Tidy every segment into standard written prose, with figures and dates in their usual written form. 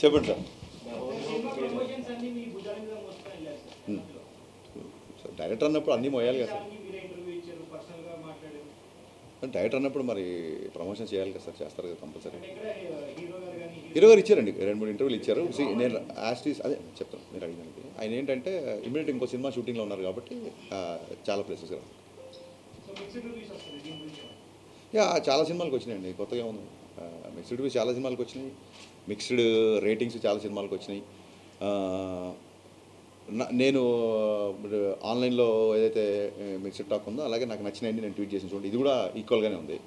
చెప్పండి sir. Director అన్నప్పుడు అన్నీ మోయాలి కదా సార్. డైరెక్టర్ అన్నప్పుడు మరి ప్రమోషన్ చేయాలి కదా సార్, చేస్తారు కదా కంపల్సరీ. హీరో గారు ఇచ్చారండి, 2-3 ఇంటర్వ్యూలు ఇచ్చారు. నేను యాస్టీస్ అదే చెప్తాను మీరు అడిగినానికి. ఆయన ఏంటంటే ఇమీడియట్ ఇంకో సినిమా షూటింగ్లో ఉన్నారు కాబట్టి చాలా ప్లేసెస్ చాలా సినిమాలకు వచ్చినాయండి, కొత్తగా ఉంది. మిక్స్డ్ రివ్యూస్ చాలా సినిమాలకు వచ్చినాయి, మిక్స్డ్ రేటింగ్స్ చాలా సినిమాలకు వచ్చినాయి. నేను ఆన్లైన్లో ఏదైతే మిక్స్డ్ టాక్ ఉందో అలాగే నాకు నచ్చినాయండి నేను ట్వీట్ చేసిన చూడండి, ఇది కూడా ఈక్వల్గానే ఉంది.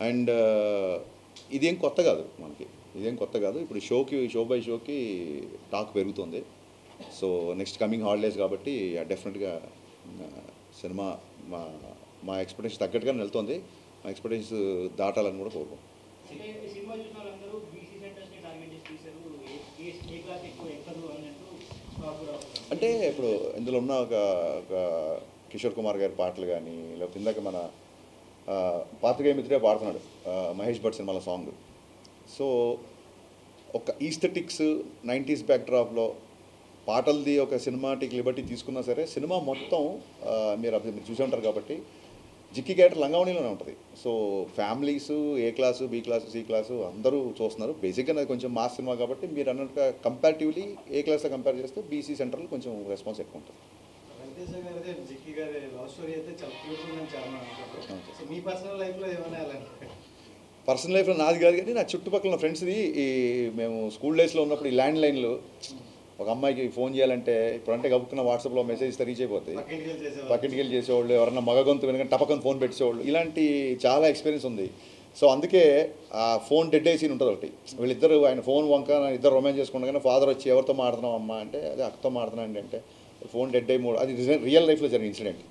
అండ్ ఇదేం కొత్త కాదు మనకి, ఇదేం కొత్త కాదు. ఇప్పుడు షో బై షోకి టాక్ పెరుగుతుంది. సో నెక్స్ట్ కమింగ్ హాలిడేస్ కాబట్టి డెఫినెట్గా సినిమా మా ఎక్స్పెక్టేషన్ తగ్గట్టుగానే వెళ్తుంది. మా ఎక్స్పెక్టేషన్స్ దాటాలని కూడా కోరుకోం. అంటే ఇప్పుడు ఇందులో ఉన్న ఒక కిషోర్ కుమార్ గారి పాటలు కానీ, లేకపోతే ఇందాక మన పాత్రికేయ మిత్రుడే పాడుతున్నాడు మహేష్ భట్ సినిమాల సాంగ్. సో ఒక ఈస్థెటిక్స్ 90s బ్యాక్డ్రాప్లో పాటలది ఒక సినిమాటిక్ లిబర్టీ తీసుకున్నా సరే సినిమా మొత్తం మీరు చూసి ఉంటారు కాబట్టి జిక్కి క్యారెక్టర్ లంగావణిలోనే ఉంటుంది. So families A class, B class, C class అందరూ చూస్తున్నారు. బేసిక్గా అది కొంచెం మాస్ సినిమా కాబట్టి మీరు అన్నట్టుగా కంపారిటివ్లీ ఏ క్లాస్తో కంపేర్ చేస్తే బీసీ సెంటర్లో కొంచెం రెస్పాన్స్ ఎక్కువ ఉంటుంది. పర్సనల్ లైఫ్లో నాది కాదు కానీ నా చుట్టుపక్కల ఉన్న ఫ్రెండ్స్ది మేము స్కూల్ డేస్లో ఉన్నప్పుడు ఈ ల్యాండ్ లైన్లు ఒక అమ్మాయికి ఫోన్ చేయాలంటే ఇప్పుడంటే గబుక్కున్న వాట్సాప్లో మెసేజ్ ఇస్తే రీచ్ అయిపోతాయి. పక్కింటికి వెళ్ళి చేసేవాళ్ళు, ఎవరన్నా మగ గొంతు వెనక టపకని ఫోన్ పెట్టేసేవాళ్ళు, ఇలాంటి చాలా ఎక్స్పీరియన్స్ ఉంది. సో అందుకే ఆ ఫోన్ డెడ్ సీన్ ఉంటుంది ఒకటి. వీళ్ళిద్దరు ఆయన ఫోన్ వంక ఇద్దరు రొమాన్స్ చేసుకుంటాగానే ఫాదర్ వచ్చి ఎవరితో మాడుతున్నాం అమ్మ అంటే అదే అక్కతో మాడుతున్నాండి అంటే ఫోన్ డెడ్ అయ్యి అది రియల్ లైఫ్లో జరిగిన ఇన్సిడెంట్.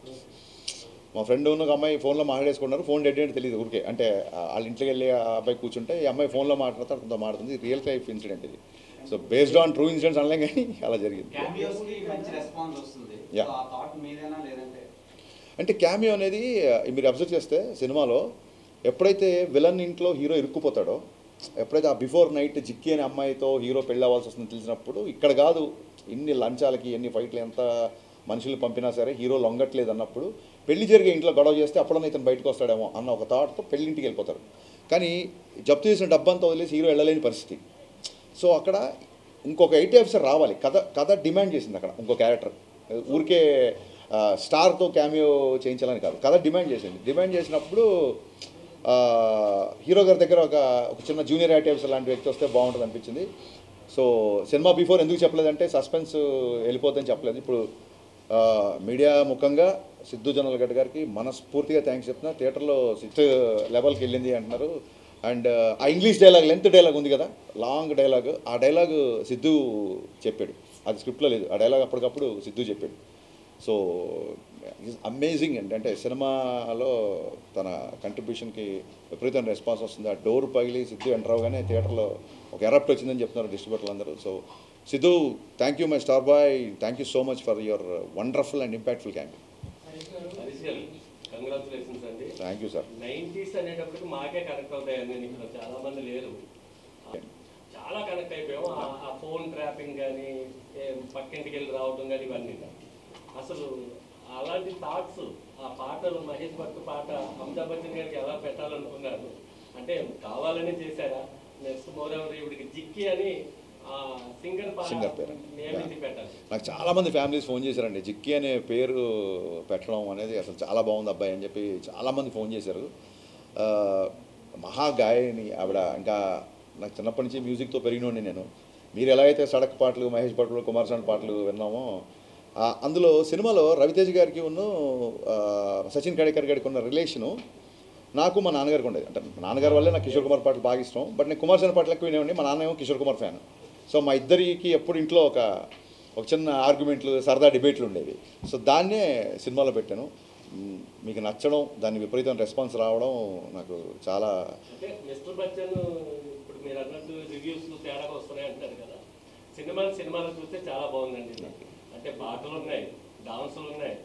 మా ఫ్రెండ్ ఉన్న ఒక అమ్మాయి ఫోన్లో మాట్లాడేసుకున్నారు, ఫోన్ డెడ్ అంటే తెలియదు ఊరికే. అంటే వాళ్ళ ఇంట్లోకి వెళ్ళి ఆ అబ్బాయి కూర్చుంటే ఈ అమ్మాయి ఫోన్లో మాట్లాడితే అతనితో మాడుతుంది. రియల్ లైఫ్ ఇన్సిడెంట్ ఇది. So based on true incidents అనలేం కానీ అలా జరిగింది. అంటే క్యామియో అనేది మీరు అబ్జర్వ్ చేస్తే సినిమాలో ఎప్పుడైతే విలన్ ఇంట్లో హీరో ఇరుక్కుపోతాడో, ఎప్పుడైతే ఆ బిఫోర్ నైట్ జిక్కి అనే అమ్మాయితో హీరో పెళ్ళి అవ్వాల్సి వస్తుందని తెలిసినప్పుడు ఇక్కడ కాదు ఎన్ని లంచాలకి ఎన్ని ఫైట్లు ఎంత మనుషులు పంపినా సరే హీరో లొంగట్లేదు అన్నప్పుడు పెళ్లి జరిగే ఇంట్లో గొడవ చేస్తే అప్పుడన్నా ఇతను బయటకు వస్తాడేమో అన్న ఒక థాట్తో పెళ్ళింటికి వెళ్ళిపోతారు. కానీ జప్తు చేసిన డబ్బంతా వదిలేసి హీరో వెళ్ళలేని పరిస్థితి. సో అక్కడ ఇంకొక ఐటీ ఆఫీసర్ రావాలి, కథ డిమాండ్ చేసింది. అక్కడ ఇంకో క్యారెక్టర్ ఊరికే స్టార్తో క్యామియో చేయించాలని కాదు, కథ డిమాండ్ చేసింది. డిమాండ్ చేసినప్పుడు హీరో గారి దగ్గర ఒక చిన్న జూనియర్ ఐటీ ఆఫీసర్ లాంటి వ్యక్తి వస్తే బాగుంటుంది అనిపించింది. సో సినిమా బిఫోర్ ఎందుకు చెప్పలేదంటే సస్పెన్స్ వెళ్ళిపోతుందని చెప్పలేదు. ఇప్పుడు మీడియా ముఖంగా సిద్ధు జొన్నలగడ్డ గారికి మనస్ఫూర్తిగా థ్యాంక్స్ చెప్తున్నా. థియేటర్లో 6th లెవెల్కి వెళ్ళింది అంటున్నారు. అండ్ ఆ ఇంగ్లీష్ డైలాగ్ లెంత్ డైలాగ్ ఉంది కదా, లాంగ్ డైలాగ్, ఆ డైలాగ్ సిద్ధు చెప్పాడు, అది స్క్రిప్ట్లో లేదు. ఆ డైలాగ్ అప్పటికప్పుడు సిద్ధు చెప్పాడు. సో ఈజ్ అమేజింగ్ అంటే సినిమాలో తన కంట్రిబ్యూషన్కి విపరీతమైన రెస్పాన్స్ వస్తుంది. ఆ డోర్ పగిలి సిద్ధు ఎంటర్ అవగానే థియేటర్లో ఒక ఎరప్ట్ వచ్చిందని చెప్తున్నారు డిస్ట్రిబ్యూటర్లు అందరూ. So Siddhu, thank you my star boy, thank you so much for your wonderful and impactful campaign. Congratulations అండి. Thank you sir. 90s అనేటప్పటికి మాకే కనెక్ట్ అవుతాయండి, ఇక్కడ చాలా మంది లేరు, చాలా కనెక్ట్ అయిపోయాం. ఆ ఫోన్ ట్రాపింగ్ కానీ పక్కింటికి వెళ్ళి రావడం కానీ ఇవన్నీ అసలు అలాంటి థాట్స్. ఆ పాటలు మహేష్ భట్ పాట అమితాబ్ బచ్చన్ గారికి ఎలా పెట్టాలనుకున్నారు అంటే కావాలని చేశారా? నెక్స్ట్ మోరెవర్ ఇవిడికి జిక్కి అని సింగర్ పేరు పెట్టాలి. నాకు చాలామంది ఫ్యామిలీస్ ఫోన్ చేశారండి, జిక్కి అనే పేరు పెట్టడం అనేది అసలు చాలా బాగుంది అబ్బాయి అని చెప్పి చాలామంది ఫోన్ చేశారు. మహాగాయని ఆవిడ. ఇంకా నాకు చిన్నప్పటి నుంచి మ్యూజిక్తో పెరిగినోండి నేను. మీరు ఎలా అయితే సడక్ పాటలు, మహేష్ భట్లు, కుమార్ సాన్ పాటలు విన్నామో అందులో సినిమాలో రవితేజ్ గారికి ఉన్న సచిన్ కడేకర్ గారికి ఉన్న రిలేషను నాకు మా నాన్నగారికి ఉండేది. అంటే మా నాన్నగారి వల్లే నాకు కిషోర్ కుమార్ పాటలు బాగా ఇష్టం. బట్ నేను కుమార్ సాన్ పాటలు ఎక్కువ వినేవాడిని. మా నాన్న ఏమో కిషోర్ కుమార్ ఫ్యాన్. సో మా ఇద్దరికి ఎప్పుడు ఇంట్లో ఒక చిన్న ఆర్గ్యుమెంట్లు, సరదా డిబేట్లు ఉండేవి. సో దాన్నే సినిమాలో పెట్టాను. మీకు నచ్చడం, దాన్ని విపరీతమైన రెస్పాన్స్ రావడం నాకు చాలా. అంటే మిస్టర్ బచ్చన్ ఇప్పుడు మీరు అన్నట్టు రివ్యూస్ తేడాగా వస్తున్నాయి అంటారు కదా, సినిమాలు చూస్తే చాలా బాగుందండి. అంటే పాటలు ఉన్నాయి, డాన్సులు ఉన్నాయి,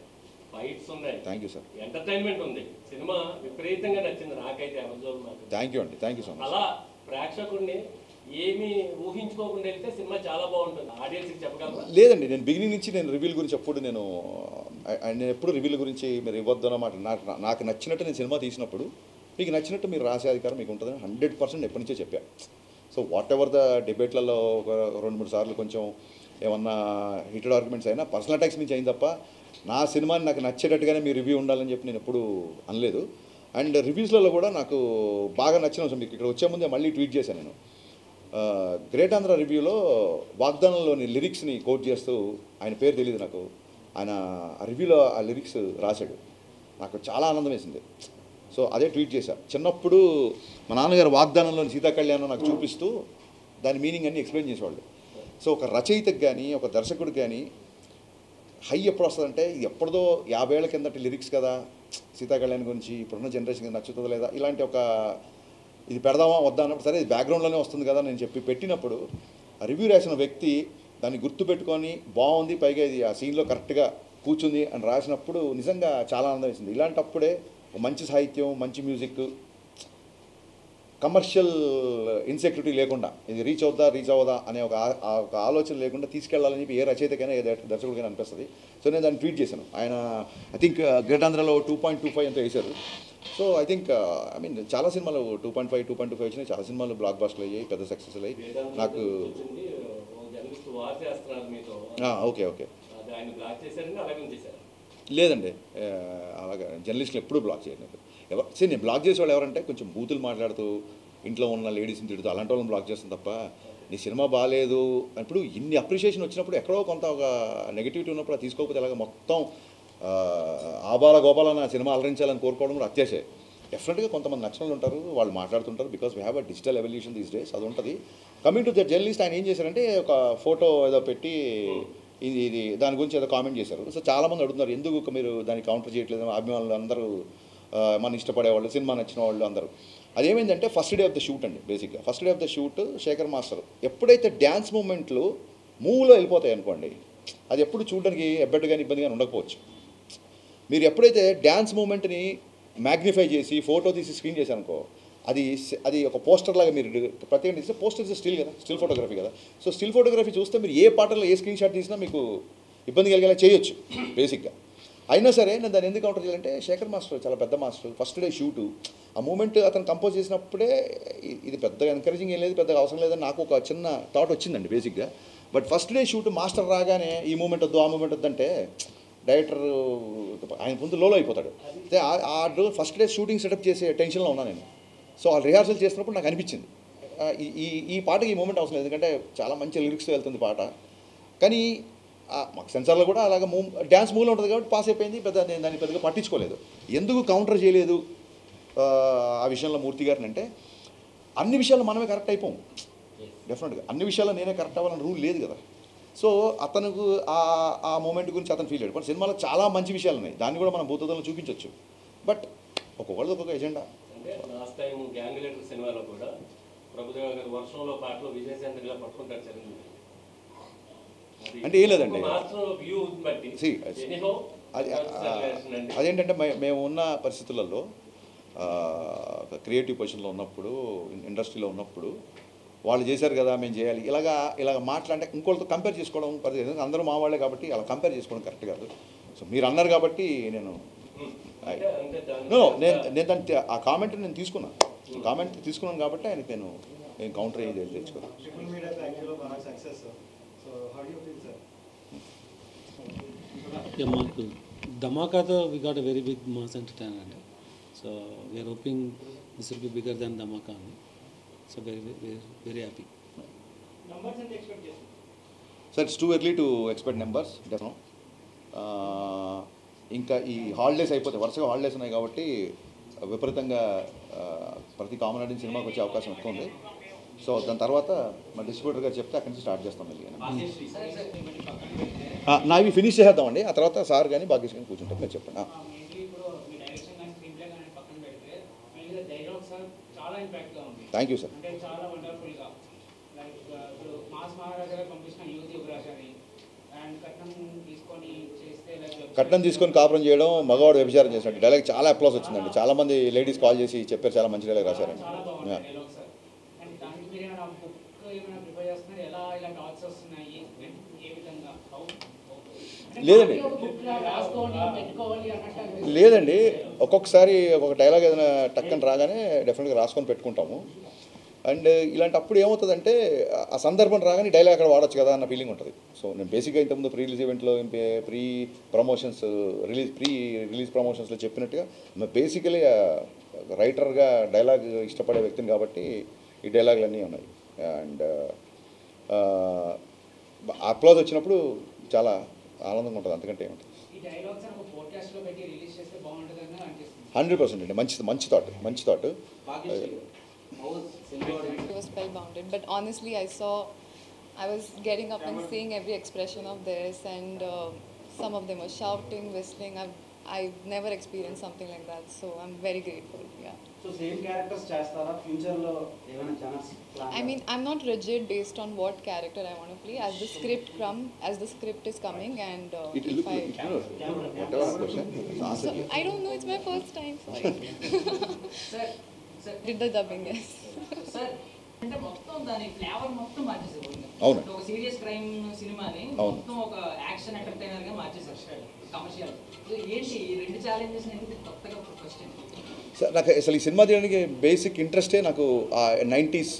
ఫైట్స్ ఉన్నాయి. Thank you sir. ఎంటర్టైన్మెంట్ ఉంది. సినిమా విపరీతంగా నచ్చింది నాకైతే. అమెజాన్ థ్యాంక్ యూ అండి, థ్యాంక్ యూ సో మచ్. అలా ప్రేక్షకుడిని ఏమి ఊహించుకోకుండా వెళ్తే సినిమా చాలా బాగుంటుంది, ఆడియన్స్కి చెప్పగలరా? లేదండి, నేను బిగినింగ్ నుంచి నేను రివ్యూల గురించి ఎప్పుడు నేను ఎప్పుడు రివ్యూల గురించి మీరు ఇవ్వద్దు అన్నమాట. నాకు నచ్చినట్టు నేను సినిమా తీసినప్పుడు మీకు నచ్చినట్టు మీరు రాసే అధికారం మీకు ఉంటుందని 100% ఎప్పటి నుంచో చెప్పాను. సో వాట్ ఎవర్ ద డిబేట్లలో ఒక 2-3 సార్లు కొంచెం ఏమన్నా హీటెడ్ ఆర్గ్యుమెంట్స్ అయినా పర్సనల్ అటాక్స్ నుంచి అయింది తప్ప నా సినిమాని నాకు నచ్చేటట్టుగానే మీ రివ్యూ ఉండాలని చెప్పి నేను ఎప్పుడు అనలేదు. అండ్ రివ్యూస్లలో కూడా నాకు బాగా నచ్చిన అంశం మీకు ఇక్కడ వచ్చే ముందే మళ్ళీ ట్వీట్ చేశాను నేను. గ్రేట్ ఆంధ్ర రివ్యూలో వాగ్దానంలోని లిరిక్స్ని కోట్ చేస్తూ, ఆయన పేరు తెలియదు నాకు, ఆయన ఆ రివ్యూలో ఆ లిరిక్స్ రాశాడు. నాకు చాలా ఆనందం వేసింది. సో అదే ట్వీట్ చేశా. చిన్నప్పుడు మా నాన్నగారు వాగ్దానంలోని సీతా కళ్యాణం నాకు చూపిస్తూ దాని మీనింగ్ అన్ని ఎక్స్ప్లెయిన్ చేసేవాళ్ళు. సో ఒక రచయితకి కానీ ఒక దర్శకుడికి కానీ హై ఎప్పుడు వస్తుందంటే, ఇది ఎప్పుడుదో 50 ఏళ్ల కిందటి లిరిక్స్ కదా, సీతా కళ్యాణ్ గురించి ఇప్పుడున్న జనరేషన్కి నచ్చుతుందా లేదా, ఇలాంటి ఒక ఇది పెడదామా వద్దా అన్నప్పుడు సరే ఇది బ్యాక్గ్రౌండ్లోనే వస్తుంది కదా నేను చెప్పి పెట్టినప్పుడు రివ్యూ రాసిన వ్యక్తి దాన్ని గుర్తుపెట్టుకొని బాగుంది, పైగా ఇది ఆ సీన్లో కరెక్ట్గా కూర్చుంది అని రాసినప్పుడు నిజంగా చాలా ఆనందం వేసింది. ఇలాంటప్పుడే మంచి సాహిత్యం, మంచి మ్యూజిక్, కమర్షియల్ ఇన్సెక్యూరిటీ లేకుండా ఇది రీచ్ అవుదా అనే ఒక ఆలోచన లేకుండా తీసుకెళ్లాలని చెప్పి ఏ రచయితకైనా ఏ దర్శకుడికైనా అనిపిస్తుంది. సో నేను దాన్ని ట్వీట్ చేశాను. ఆయన ఐ థింక్ గ్రేట్ ఆంధ్రలో 2.25 ఎంతో వేశారు. So I think I mean చాలా సినిమాలు 2.5, 2.25 వచ్చినాయి. చాలా సినిమాలు బ్లాక్ బాస్టర్లు అయ్యాయి, పెద్ద సక్సెస్లు అయ్యి. నాకు ఓకే ఓకే లేదండి, అలాగా జర్నలిస్టులు ఎప్పుడూ బ్లాక్ చేయలేదు. సరే నేను బ్లాక్ చేసేవాళ్ళు ఎవరంటే కొంచెం బూతులు మాట్లాడుతూ ఇంట్లో ఉన్న లేడీస్ని తిడుతూ అలాంటి వాళ్ళని బ్లాక్ చేస్తాను తప్ప నీ సినిమా బాగాలేదు ఇప్పుడు ఇన్ని అప్రిషియేషన్ వచ్చినప్పుడు ఎక్కడో కొంత ఒక నెగిటివిటీ ఉన్నప్పుడు అది తీసుకోకపోతే అలాగ మొత్తం ఆబాల గోపాల నా సినిమా అలరించాలని కోరుకోవడం కూడా అత్యాశే. డెఫినెట్గా కొంతమంది నక్షలు ఉంటారు, వాళ్ళు మాట్లాడుతుంటారు, because we have a digital evolution these days, అది ఉంటుంది. కమింగ్ టు ద జర్నలిస్ట్, ఆయన ఏం చేశారంటే ఒక ఫోటో ఏదో పెట్టి ఇది దాని గురించి ఏదో కామెంట్ చేశారు. సో చాలామంది అడుగుతున్నారు ఎందుకు మీరు దాన్ని కౌంటర్ చేయట్లేదు, అభిమానులు అందరూ మన ఇష్టపడేవాళ్ళు, సినిమా నచ్చిన వాళ్ళు అందరూ. అదేమైందంటే first day of the shoot అండి. బేసిక్గా first day of the shoot Shekhar master ఎప్పుడైతే డ్యాన్స్ మూమెంట్లు మూవ్లో వెళ్ళిపోతాయి అనుకోండి, అది ఎప్పుడు చూడడానికి ఎబ్బెట్టు కానీ ఇబ్బంది కానీ ఉండకపోవచ్చు. మీరు ఎప్పుడైతే డ్యాన్స్ మూమెంట్ని మ్యాగ్నిఫై చేసి ఫోటో తీసి స్క్రీన్ చేశారనుకో, అది ఒక పోస్టర్ లాగా మీరు ప్రత్యేకంగా తీస్తే పోస్టర్ స్టిల్ కదా, స్టిల్ ఫోటోగ్రఫీ కదా. సో స్టిల్ ఫోటోగ్రఫీ చూస్తే మీరు ఏ పాటలో ఏ స్క్రీన్ షాట్ తీసినా మీకు ఇబ్బంది కలిగేలా చేయొచ్చు బేసిక్గా. అయినా సరే నేను దాన్ని ఎందుకు కౌంటర్ చేయాలంటే శేఖర్ మాస్టర్ చాలా పెద్ద మాస్టర్. ఫస్ట్ డే షూటు ఆ మూమెంట్ అతను కంపోజ్ చేసినప్పుడే ఇది పెద్దగా ఎంకరేజింగ్ ఏం లేదు, పెద్దగా అవసరం లేదని నాకు ఒక చిన్న థాట్ వచ్చిందండి బేసిక్గా. But first day shoot master రాగానే ఈ మూమెంట్ వద్దు ఆ మూమెంట్ వద్దంటే డైరెక్టర్ ఆయన ముందు లోలో అయిపోతాడు. అయితే ఆ ఫస్ట్ డే షూటింగ్ సెటప్ చేసే టెన్షన్లో ఉన్నాను నేను. సో ఆ రిహార్సల్ చేసినప్పుడు నాకు అనిపించింది ఈ పాటకి ఈ మూమెంట్ అవసరం లేదు, ఎందుకంటే చాలా మంచి లిరిక్స్తో వెళ్తుంది పాట. కానీ మాకు సెన్సార్లో కూడా అలాగ డ్యాన్స్ మూవ్లో ఉంటుంది కాబట్టి పాస్ అయిపోయింది, నేను దాన్ని పెద్దగా పట్టించుకోలేదు. ఎందుకు కౌంటర్ చేయలేదు ఆ విషయంలో మూర్తి గారిని అంటే, అన్ని విషయాల్లో మనమే కరెక్ట్ అయిపోం. డెఫినెట్గా అన్ని విషయాల్లో నేనే కరెక్ట్ అవ్వాలని రూల్ లేదు కదా. సో అతనికి ఆ మూమెంట్ గురించి అతను ఫీల్ అయ్యాడు. బట్ సినిమాలో చాలా మంచి విషయాలు ఉన్నాయి, దాన్ని కూడా మనం భూతద్దంలో చూపించవచ్చు. బట్ ఒక్కొక్కళ్ళది ఒక్కొక్క ఎజెండా. అంటే లాస్ట్ టైం గ్యాంగ్ లీడర్ సినిమాలో కూడా ప్రభుదేవ గారు వర్షంలో పాటలో విజయశాంతిగా పట్టుకుంటారు చరణ్. అంటే ఏం లేదండి, అదేంటంటే మేము ఉన్న పరిస్థితులలో క్రియేటివ్ పొజిషన్లో ఉన్నప్పుడు, ఇండస్ట్రీలో ఉన్నప్పుడు వాళ్ళు చేశారు కదా మేము చేయాలి ఇలాగ మాట్లాడే ఇంకోళ్ళతో కంపేర్ చేసుకోవడం పరిస్థితి. అందరూ మా వాళ్ళే కాబట్టి అలా కంపేర్ చేసుకోవడం కరెక్ట్ కాదు. సో మీరు అన్నారు కాబట్టి నేను దాన్ని ఆ కామెంట్ నేను తీసుకున్నాను కాబట్టి ఆయనకి నేను కౌంటర్ అయ్యేది తెచ్చుకోను. మాకు ధమాకాతో we got a very big mass entertainer. So we're hoping this will be bigger than Dhamaka. So very happy. Sir it's too early to expect numbers. ఇంకా ఈ హాలిడేస్ అయిపోతాయి, వరుసగా హాలిడేస్ ఉన్నాయి కాబట్టి విపరీతంగా ప్రతి కామన్ ఆడియన్స్ సినిమాకి వచ్చే అవకాశం ఎక్కువ ఉంది. సో దాని తర్వాత మా డిస్ట్రిబ్యూటర్ గారు చెప్తే అక్కడి నుంచి స్టార్ట్ చేస్తాం. మళ్ళీ నావి ఫినిష్ చేద్దామండి, ఆ తర్వాత సార్ కానీ భాగ్యశ్రీ కానీ కూర్చుంటాం. మీరు చెప్పండి. Thank you sir. కట్నం తీసుకొని కాపురం చేయడం మగవాడు వ్యభిచారం చేసినట్టు డైలాగ్ చాలా అప్లాస్ వచ్చిందండి. చాలామంది లేడీస్ కాల్ చేసి చెప్పారు చాలా మంచి డైలాగ్ రాశారండి. ఏమైనా ప్రిపేర్ చేస్తున్నారు? ఎలా ఇలా టాక్స్ వస్తున్నాయి? ఏ విధంగా? లేదండి రాసుకోవాలి, పెట్టుకోవాలి అన్నట్టు. లేదండి ఒక్కొక్కసారి ఒక్కొక్క డైలాగ్ ఏదైనా టక్కని రాగానే డెఫినెట్గా రాసుకొని పెట్టుకుంటాము. అండ్ ఇలాంటప్పుడు ఏమవుతుందంటే ఆ సందర్భం రాగానే డైలాగ్ అక్కడ వాడచ్చు కదా అన్న ఫీలింగ్ ఉంటుంది. సో నేను బేసిక్గా ఇంతకుముందు ప్రీ రిలీజ్ ఈవెంట్లో ప్రీ ప్రమోషన్స్ రిలీజ్ ప్రమోషన్స్లో చెప్పినట్టుగా బేసికలీ రైటర్గా డైలాగ్ ఇష్టపడే వ్యక్తిని కాబట్టి ఈ డైలాగులు అన్నీ ఉన్నాయి. అండ్ అప్లాజ్ వచ్చినప్పుడు చాలా ఆనందంగా ఉంటుంది, అంతకంటే ఏముంటుంది. ఈ డైలాగ్స్ ఒక పోడ్కాస్ట్లో పెట్టి రిలీజ్ చేస్తే బాగుంటుందని అనిపిస్తుంది. 100% అండి, మంచి thought. It was spellbounded, but honestly, I was getting up and seeing every expression of theirs, and some of them were shouting, whistling. I've never experienced something like that, so I'm very grateful. Yeah. So same characters chestara future lo evana chance plan. I mean, I'm not rigid based on what character I want to play. As the script is coming, and if I don't know, it's my first time. Sorry. Sir, Did the dubbing, yes. Sir అంటే మొత్తం దాని flavour మొత్తం మార్చేసారు. అవును. ఒక serious crime సినిమాని అవును. మొత్తం ఒక యాక్షన్ ఎంటర్టైనర్ గా మార్చేసారు, కమర్షియల్. సో ఏంటి ఈ రెండు ఛాలెంజెస్ ఎందుకు కొత్తగా క్వశ్చన్? సార్ నాకు అసలు ఈ సినిమా తీయడానికి బేసిక్ ఇంట్రెస్టే నాకు ఆ 90s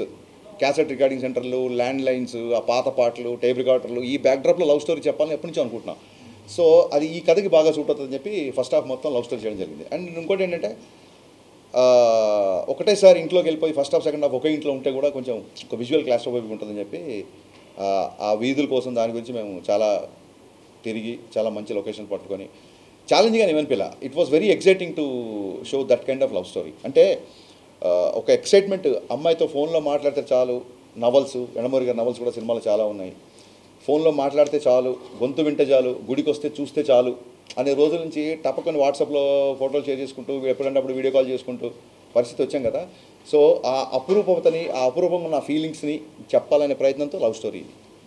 క్యాసెట్ రికార్డింగ్ సెంటర్లు, ల్యాండ్ లైన్స్, ఆ పాత పాటలు, టేప్ రికార్డర్లు, ఈ బ్యాక్డ్రాప్లో లవ్ స్టోరీ చెప్పాలని ఎప్పటి నుంచో అనుకుంటున్నాను. సో అది ఈ కథకి బాగా సూట్ అవుతుందని చెప్పి ఫస్ట్ హాఫ్ మొత్తం లవ్ స్టోరీ చేయడం జరిగింది. అండ్ ఇంకోటి ఏంటంటే ఒకటేసారి ఇంట్లోకి వెళ్ళిపోయి ఫస్ట్ హాఫ్ సెకండ్ హాఫ్ ఒకే ఇంట్లో ఉంటే కూడా కొంచెం ఒక విజువల్ క్లాస్ట్రోఫోబిక్ ఉంటుందని చెప్పి ఆ వీధుల కోసం దాని గురించి మేము చాలా తిరిగి చాలా మంచి లొకేషన్ పట్టుకొని ఛాలెంజింగ్ అని ఏమనిపిలా. It was very exciting to show that kind of love story. అంటే ఒక ఎక్సైట్మెంట్, అమ్మాయితో ఫోన్లో మాట్లాడితే చాలు, నవల్స్ ఎండమూరి గారి నవల్స్ కూడా సినిమాలు చాలా ఉన్నాయి, ఫోన్లో మాట్లాడితే చాలు, గొంతు వింటే చాలు, గుడికి వస్తే చూస్తే చాలు అనే రోజుల నుంచి టపకొని వాట్సాప్లో ఫోటోలు షేర్ చేసుకుంటూ ఎప్పుడంటే అప్పుడు వీడియో కాల్ చేసుకుంటూ పరిస్థితి వచ్చాం కదా. సో ఆ అపురూపంగా ఉన్న ఫీలింగ్స్ని చెప్పాలనే ప్రయత్నంతో లవ్ స్టోరీ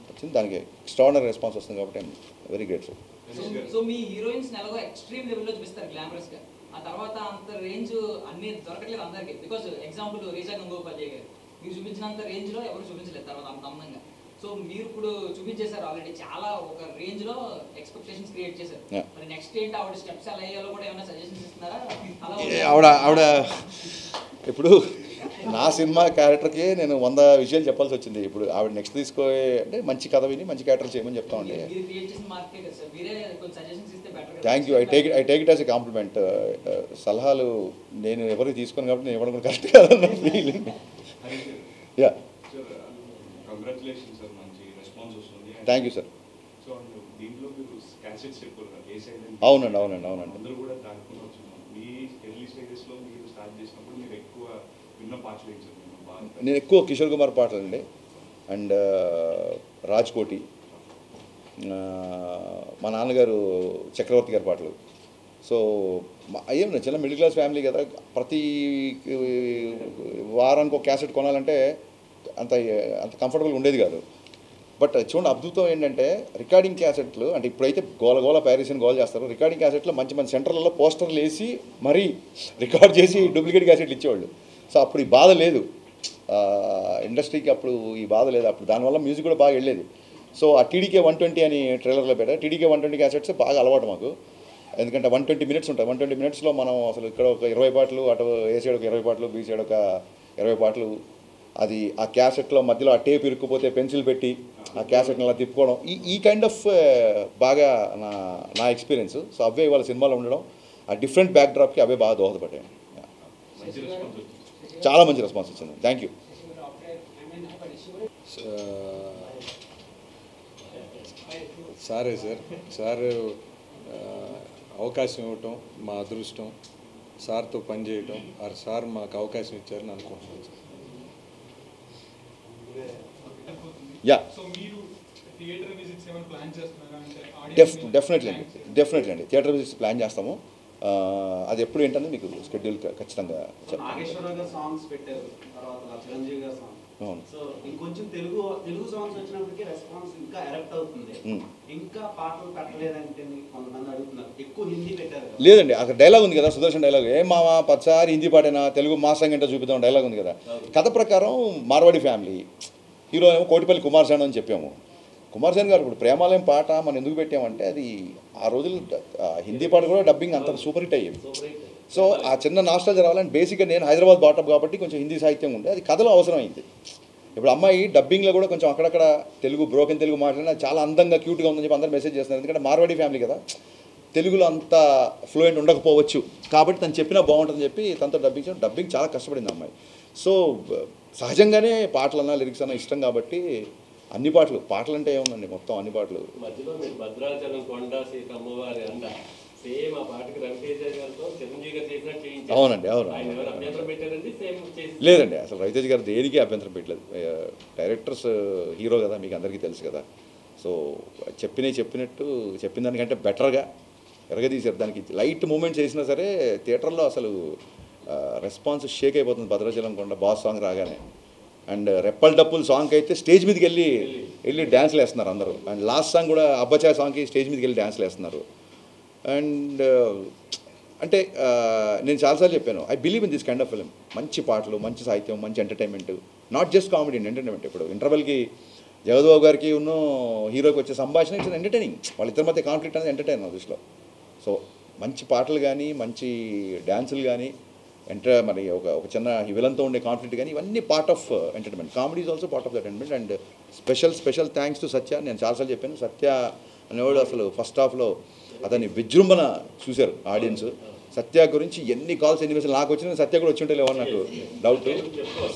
వచ్చింది. దానికి ఎక్స్ట్రాడినరీ రెస్పాన్స్ వస్తుంది కాబట్టి ఐఎమ్ వెరీ గ్రేట్ఫుల్. సో మీ హీరోయిన్స్ నెలగా ఎక్స్ట్రీమ్ లెవెల్లో చూపిస్తారు గ్లామరస్ గా, ఆ తర్వాత అంత రేంజ్ అన్ని దొరకట్లేదు అందరికి. బికాజ్ ఎగ్జాంపుల్ రీజా గంగోపాధ్యాయ గారు మీరు చూపించినంత రేంజ్ లో ఎవరు చూపించలేదు తర్వాత అంత అందంగా. సో మీరు ఇప్పుడు చూపించేశారు ఆల్రెడీ, చాలా ఒక రేంజ్ లో ఎక్స్పెక్టేషన్స్ క్రియేట్ చేశారు. మరి నెక్స్ట్ ఏంటి ఆవిడ స్టెప్స్ ఎలా అయ్యాలో కూడా ఏమైనా సజెషన్స్ ఇస్తున్నారా? ఆవిడ ఇప్పుడు నా సినిమా క్యారెక్టర్కి నేను 100 విషయాలు చెప్పాల్సి వచ్చింది. ఇప్పుడు ఆవిడ నెక్స్ట్ తీసుకోే అంటే మంచి కథ విని మంచి క్యారెక్టర్ చేయమని చెప్తామండి. Thank you. I take it as a compliment. సలహాలు నేను ఎవరికి తీసుకోను కాబట్టి నేను ఇవ్వడం కూడా కరెక్ట్ కాదన్న feeling. Yeah, thank you sir. అవునండి. నేను ఎక్కువ కిషోర్ కుమార్ పాటలు అండి, అండ్ రాజ్కోటి, మా నాన్నగారు చక్రవర్తి గారి పాటలు. సో ఏం చిన్న మిడిల్ క్లాస్ ఫ్యామిలీ కదా, ప్రతి వారానికి ఒక క్యాసెట్ కొనాలంటే అంత కంఫర్టబుల్గా ఉండేది కాదు. బట్ చూడండి అద్భుతం ఏంటంటే రికార్డింగ్ క్యాసెట్లు అంటే ఇప్పుడైతే గోల ప్యారిసిన్ గోల్ చేస్తారు. రికార్డింగ్ క్యాసెట్లో మంచి సెంటర్లలో పోస్టర్లు వేసి మరీ రికార్డ్ చేసి డూప్లికేట్ క్యాసెట్లు ఇచ్చేవాళ్ళు. సో అప్పుడు ఈ బాధ లేదు, ఇండస్ట్రీకి అప్పుడు ఈ బాధ లేదు. అప్పుడు దానివల్ల మ్యూజిక్ కూడా బాగా వెళ్ళేది. సో ఆ టీడీకే 120 అని ట్రైలర్లో పెట్టారు. టీడీకే 120 క్యాసెట్స్ బాగా అలవాటు మాకు, ఎందుకంటే 120 మినిట్స్ ఉంటాయి. 120 మినిట్స్లో మనం అసలు ఇక్కడ ఒక 20 పాటలు, అటు ఏ సైడ్ ఒక 20 పాటలు, బీ సైడ్ ఒక 20 పాటలు. అది ఆ క్యాసెట్లో మధ్యలో ఆ టేప్ ఇరుక్కుపోతే పెన్సిల్ పెట్టి ఆ క్యాసెట్ని అలా తిప్పుకోవడం, ఈ కైండ్ ఆఫ్ బాగా నా ఎక్స్పీరియన్స్. సో అవే ఇవాళ సినిమాలో ఉండడం, ఆ డిఫరెంట్ బ్యాక్ డ్రాప్కి అవే బాగా దోహదపడ్డాయి. చాలా మంచి రెస్పాన్స్ వచ్చింది. Thank you. సారే సార్ అవకాశం ఇవ్వటం మా అదృష్టం, సార్తో పనిచేయటం, సార్ మాకు అవకాశం ఇచ్చారని అనుకుంటున్నాను సార్. యా, డెఫినెట్లీ అండి థియేటర్ విజిట్స్ ప్లాన్ చేస్తాము. అది ఎప్పుడు ఏంటంటే మీకు షెడ్యూల్ ఖచ్చితంగా చెప్తాను. అవును. సో ఇంకొంచెం తెలుగు సాంగ్స్ వచ్చినప్పటికీ రెస్పాన్స్ ఇంకా ఎరప్ట్ అవుతుంది. ఇంకా పాటలు పెట్టలేదంటే కొంతమంది అడుగుతున్నారు, ఎక్కువ హిందీ పెట్టారు. లేదండి, అక్కడ డైలాగ్ ఉంది కదా, సుదర్శన్ డైలాగ్, ఏ మామ పచ్చారి హిందీ పాటైనా తెలుగు మాసంగా ఏంటో చూపిద్దాం డైలాగ్ ఉంది కదా. కథ ప్రకారం మార్వాడి ఫ్యామిలీ, హీరో ఏమో కోటిపల్లి కుమార్ శాను అని చెప్పాము. కుమార్ శాను గారు ఇప్పుడు ప్రేమాలయం పాట మనం ఎందుకు పెట్టామంటే అది ఆ రోజులు హిందీ పాట కూడా డబ్బింగ్ అంత సూపర్ హిట్ అయ్యేది. సో ఆ చిన్న నాస్టాలజీ రావాలని బేసిక్గా నేను హైదరాబాద్ బాటప్ కాబట్టి కొంచెం హిందీ సాహిత్యం ఉండే అది కథలో అవసరమైంది. ఇప్పుడు అమ్మాయి డబ్బింగ్లో కూడా కొంచెం అక్కడక్కడ తెలుగు బ్రోకెన్ తెలుగు మాట్లాడినా చాలా అందంగా క్యూట్గా ఉందని చెప్పి అందరూ మెసేజ్ చేస్తున్నారు. ఎందుకంటే మార్వాడి ఫ్యామిలీ కదా, తెలుగులో అంత ఫ్లూయెంట్ ఉండకపోవచ్చు కాబట్టి తను చెప్పినా బాగుంటుందని చెప్పి తనతో డబ్బింగ్ చాలా కష్టపడింది అమ్మాయి. సో సహజంగానే పాటలన్నా లిరిక్స్ అన్నా ఇష్టం కాబట్టి అన్ని పాటలు అంటే ఏముందండి, మొత్తం అన్ని పాటలు. మధ్యలో మీరు భద్రాచలం కొండ సీత అమ్మవారి అండ సేమ్ ఆ పాటకి రవితేజ గారితో చిరంజీవి గారు చేసినట్టు చేయించారు. అవునండి, అవును. ఆయన ఎవరు అభ్యంతరం పెట్టారండి? సేమ్ చేసి లేదండి, అసలు రవితేజ గారు దేనికి అభ్యంతరం పెట్టలేదు. డైరెక్టర్స్ హీరో కదా, మీకు అందరికీ తెలుసు కదా. సో చెప్పినట్టు చెప్పిన దానికంటే బెటర్గా ఎరగదీశారు. దానికి లైట్ మూమెంట్స్ వేసినా సరే థియేటర్లో అసలు రెస్పాన్స్ షేక్ అయిపోతుంది. భద్రాచలం కొండ బాస్ సాంగ్ రాగానే అండ్ రెప్పల్ డప్పుల్ సాంగ్కి అయితే స్టేజ్ మీదకి వెళ్ళి డ్యాన్స్లు వేస్తున్నారు అందరూ. అండ్ లాస్ట్ సాంగ్ కూడా అబ్బచా సాంగ్కి స్టేజ్ మీదకి వెళ్ళి డ్యాన్స్లు వేస్తున్నారు. అండ్ అంటే నేను చాలాసార్లు చెప్పాను, I believe in this kind of film. మంచి పాటలు, మంచి సాహిత్యం, మంచి entertainment, not just comedy and entertainment. ఇప్పుడు ఇంటర్వెల్కి జగద్బాబు గారికి ఉన్న హీరోకి వచ్చే సంభాషణ ఇట్స్ ఎంటర్టైనింగ్. వాళ్ళిద్దరి మధ్య కాన్ఫ్లిక్ట్ అనేది ఎంటర్టైన్ నా దృష్టిలో. సో మంచి పాటలు కానీ, మంచి డ్యాన్సులు కానీ, మరి ఒక చిన్న విలన్తో ఉండే కాన్ఫ్లిక్ట్ కానీ, ఇవన్నీ part of entertainment. Comedy is also part of the entertainment. And special thanks to Satya. నేను చాలాసార్లు చెప్పాను, సత్య అనేవాడు అసలు ఫస్ట్ హాఫ్లో అతన్ని విజృంభణ చూశారు ఆడియన్స్. సత్య గురించి ఎన్ని కాల్స్ ఎన్ని మెసేజ్ నాకు వచ్చినా సత్య కూడా వచ్చి ఉంటే లేవని నాకు డౌట్.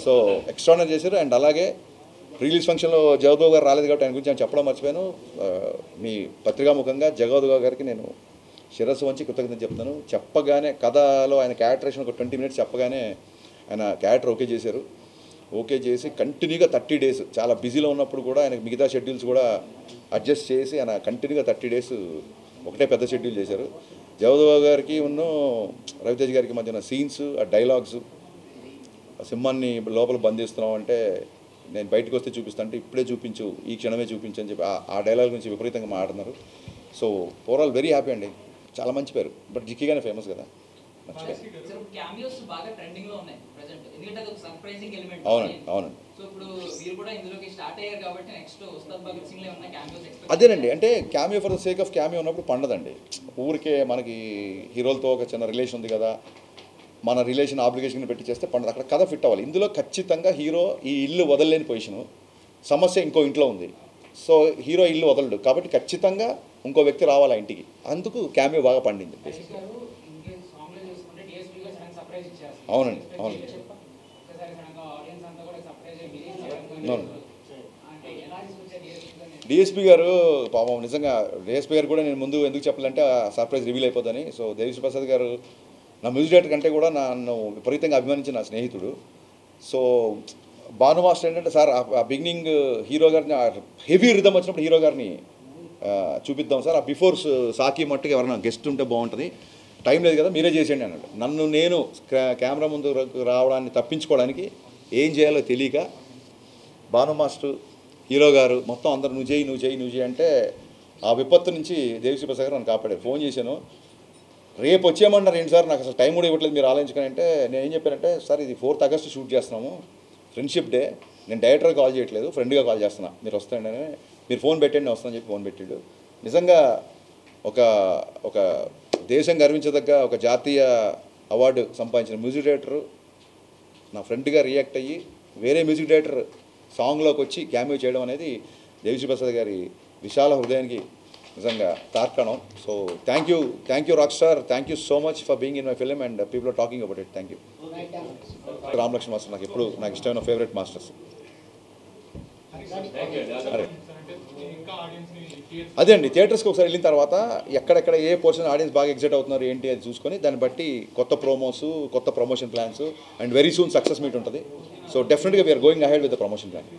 సో ఎక్స్ట్రానర్ చేశారు. అండ్ అలాగే రిలీజ్ ఫంక్షన్లో జగద్బాబు గారు రాలేదు కాబట్టి ఆయన గురించి నేను చెప్పడం మర్చిపోయాను. మీ పత్రికాముఖంగా జగద్బాబు గారికి నేను శిరస్సు వంచి కృతజ్ఞత చెప్తాను. చెప్పగానే కథలో ఆయన క్యారెక్టరేషన్ ఒక 20 minutes చెప్పగానే ఆయన క్యారెక్టర్ ఓకే చేశారు. ఓకే చేసి కంటిన్యూగా 30 days చాలా బిజీలో ఉన్నప్పుడు కూడా ఆయన మిగతా షెడ్యూల్స్ కూడా అడ్జస్ట్ చేసి ఆయన కంటిన్యూగా 30 days ఒకటే పెద్ద షెడ్యూల్ చేశారు. జగద్బాబు గారికి ఉన్న రవితేజ్ గారికి మధ్యన సీన్స్, ఆ డైలాగ్స్, సింహాన్ని లోపల బంధిస్తున్నాం అంటే నేను బయటకు వస్తే చూపిస్తాను అంటే ఇప్పుడే చూపించు, ఈ క్షణమే చూపించు అని చెప్పి ఆ డైలాగ్ గురించి విపరీతంగా మాట్లాడుతున్నారు. సో ఓవరాల్ వెరీ హ్యాపీ అండి. చాలా మంచి పేరు, బట్ జిక్కిగానే ఫేమస్ కదా. క్యామియోస్ బాగా ట్రెండింగ్ లో ఉన్నాయి ప్రెజెంట్, ఎందుకంటే అది ఒక సర్ప్రైజింగ్ ఎలిమెంట్. అవునండి. సో ఇప్పుడు మీరు కూడా ఇందులోకి స్టార్ట్ అయ్యారు కాబట్టి నెక్స్ట్ ఉస్తాద్ భగత్ సింగ్ లో ఉన్న క్యామియోస్ ఎక్స్పెక్ట్. అదేనండి, అంటే cameo for the sake of cameo ఉన్నప్పుడు పండదండి. ఊరికే మనకి హీరోలతో ఒక చిన్న రిలేషన్ ఉంది కదా, మన రిలేషన్ ఆబ్లిగేషన్ పెట్టి చేస్తే పండదు. అక్కడ కథ ఫిట్ అవ్వాలి. ఇందులో ఖచ్చితంగా హీరో ఈ ఇల్లు వదలలేని పొజిషను, సమస్య ఇంకో ఇంట్లో ఉంది. సో హీరో ఇల్లు వదలడు కాబట్టి ఖచ్చితంగా ఇంకో వ్యక్తి రావాలి ఆ ఇంటికి. అందుకు క్యామియో బాగా పండింది. అవునండి, అవునండి. డిఎస్పీ గారు పాపం నిజంగా డిఎస్పీ గారు కూడా నేను ముందు ఎందుకు చెప్పాలంటే సర్ప్రైజ్ రివీల్ అయిపోతుందని. సో దేవిశ్రీ ప్రసాద్ గారు నా మ్యూజిక్ డైరెక్టర్ కంటే కూడా నన్ను విపరీతంగా అభిమానించిన నా స్నేహితుడు. సో భాను మాస్టర్ ఏంటంటే సార్ ఆ బిగినింగ్ హీరో గారిని హెవీ రిథమ్ వచ్చినప్పుడు హీరో గారిని చూపిద్దాం సార్, ఆ బిఫోర్ సాకి మట్టుకు ఎవరైనా గెస్ట్ ఉంటే బాగుంటుంది, టైం లేదు కదా మీరే చేసేయండి అన్నాడు. నన్ను నేను కెమెరా ముందు రావడాన్ని తప్పించుకోవడానికి ఏం చేయాలో తెలియక భాను మాస్టర్, హీరో గారు మొత్తం అందరు నువ్వు చేయి అంటే ఆ విపత్తు నుంచి దేవిశ్రీ ప్రసాద్ గారు నన్ను కాపాడారు. ఫోన్ చేశాను, రేపు వచ్చేయమన్నారు ఏంటి సార్, నాకు అసలు టైం కూడా ఇవ్వట్లేదు మీరు ఆలోచించుకొని అంటే నేను ఏం చెప్పానంటే సార్ ఇది 4th August షూట్ చేస్తున్నాము, ఫ్రెండ్షిప్ డే, నేను డైరెక్టర్గా కాల్ చేయట్లేదు ఫ్రెండ్గా కాల్ చేస్తున్నా, మీరు వస్తాయండి అని మీరు ఫోన్ పెట్టండి నేను వస్తానని చెప్పి ఫోన్ పెట్టాడు. నిజంగా ఒక దేశం గర్వించదగ్గ ఒక జాతీయ అవార్డు సంపాదించిన మ్యూజిక్ డైరెక్టరు నా ఫ్రెండ్గా రియాక్ట్ అయ్యి వేరే మ్యూజిక్ డైరెక్టర్ సాంగ్లోకి వచ్చి క్యామియో చేయడం అనేది దేవిశ్రీ ప్రసాద్ గారి విశాల హృదయానికి నిజంగా తార్కాణం. So thank you rock star, thank you so much for being in my film and people are talking about it. Thank you. Ram Laxman master నాకు ఎప్పుడు నాకు ఇష్టమైన ఫేవరెట్ మాస్టర్స్. అదే అండి, థియేటర్స్కి ఒకసారి వెళ్ళిన తర్వాత ఎక్కడెక్కడ ఏ పోర్షన్ ఆడియన్స్ బాగా ఎగ్జైట్ అవుతున్నారు ఏంటి అది చూసుకొని దాన్ని బట్టి కొత్త ప్రోమోస్, కొత్త promotion plans and very soon success meet ఉంటుంది. సో డెఫినెట్గా we are going ahead with the promotion plan.